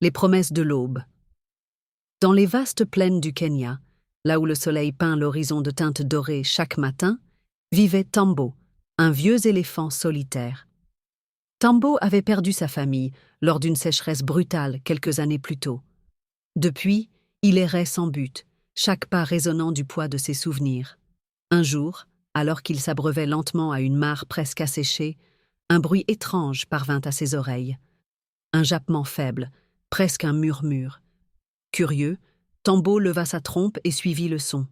Les promesses de l'aube. Dans les vastes plaines du Kenya, là où le soleil peint l'horizon de teintes dorées chaque matin, vivait Tambo, un vieux éléphant solitaire. Tambo avait perdu sa famille lors d'une sécheresse brutale quelques années plus tôt. Depuis, il errait sans but, chaque pas résonnant du poids de ses souvenirs. Un jour, alors qu'il s'abreuvait lentement à une mare presque asséchée, un bruit étrange parvint à ses oreilles. Un jappement faible, presque un murmure. Curieux, Tambo leva sa trompe et suivit le son.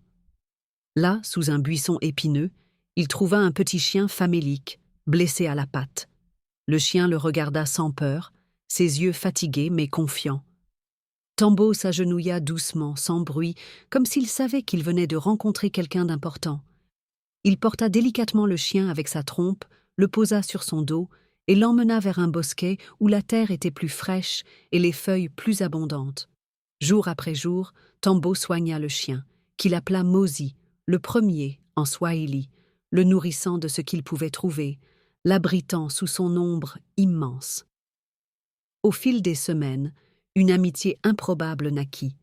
Là, sous un buisson épineux, il trouva un petit chien famélique, blessé à la patte. Le chien le regarda sans peur, ses yeux fatigués mais confiants. Tambo s'agenouilla doucement, sans bruit, comme s'il savait qu'il venait de rencontrer quelqu'un d'important. Il porta délicatement le chien avec sa trompe, le posa sur son dos et l'emmena vers un bosquet où la terre était plus fraîche et les feuilles plus abondantes. Jour après jour, Tambo soigna le chien, qu'il appela Mosi, le premier en Swahili, le nourrissant de ce qu'il pouvait trouver, l'abritant sous son ombre immense. Au fil des semaines, une amitié improbable naquit.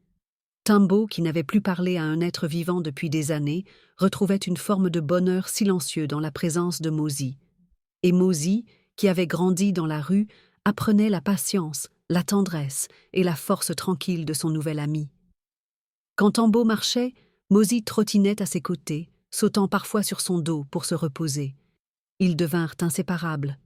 Tambo, qui n'avait plus parlé à un être vivant depuis des années, retrouvait une forme de bonheur silencieux dans la présence de Mosi. Et Mosi, qui avait grandi dans la rue, apprenait la patience, la tendresse et la force tranquille de son nouvel ami. Quand Tambo marchait, Mosi trottinait à ses côtés, sautant parfois sur son dos pour se reposer. Ils devinrent inséparables.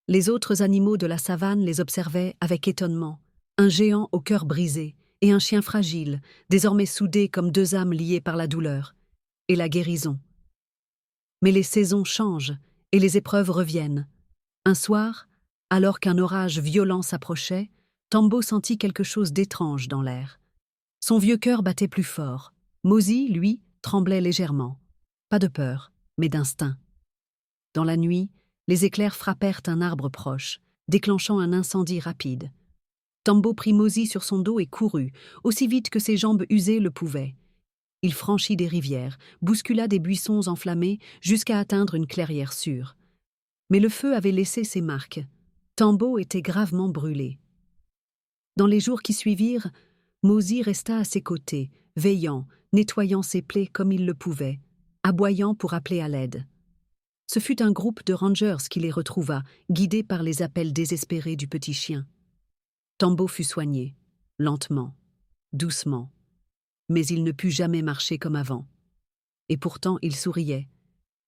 Les autres animaux de la savane les observaient avec étonnement, un géant au cœur brisé et un chien fragile, désormais soudés comme deux âmes liées par la douleur et la guérison. Mais les saisons changent et les épreuves reviennent. Un soir, alors qu'un orage violent s'approchait, Tambo sentit quelque chose d'étrange dans l'air. Son vieux cœur battait plus fort. Mosi, lui, tremblait légèrement. Pas de peur, mais d'instinct. Dans la nuit, les éclairs frappèrent un arbre proche, déclenchant un incendie rapide. Tambo prit Mosi sur son dos et courut, aussi vite que ses jambes usées le pouvaient. Il franchit des rivières, bouscula des buissons enflammés jusqu'à atteindre une clairière sûre. Mais le feu avait laissé ses marques. Tambo était gravement brûlé. Dans les jours qui suivirent, Mosi resta à ses côtés, veillant, nettoyant ses plaies comme il le pouvait, aboyant pour appeler à l'aide. Ce fut un groupe de rangers qui les retrouva, guidés par les appels désespérés du petit chien. Tambo fut soigné, lentement, doucement, mais il ne put jamais marcher comme avant. Et pourtant il souriait,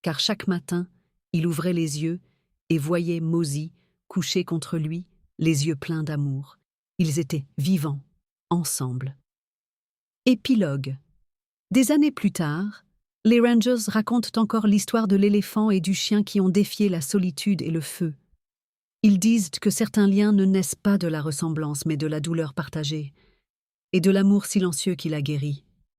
car chaque matin, il ouvrait les yeux et voyait Mosi couché contre lui, les yeux pleins d'amour. Ils étaient vivants, ensemble. Épilogue. Des années plus tard, les Rangers racontent encore l'histoire de l'éléphant et du chien qui ont défié la solitude et le feu. Ils disent que certains liens ne naissent pas de la ressemblance mais de la douleur partagée et de l'amour silencieux qui la guérit.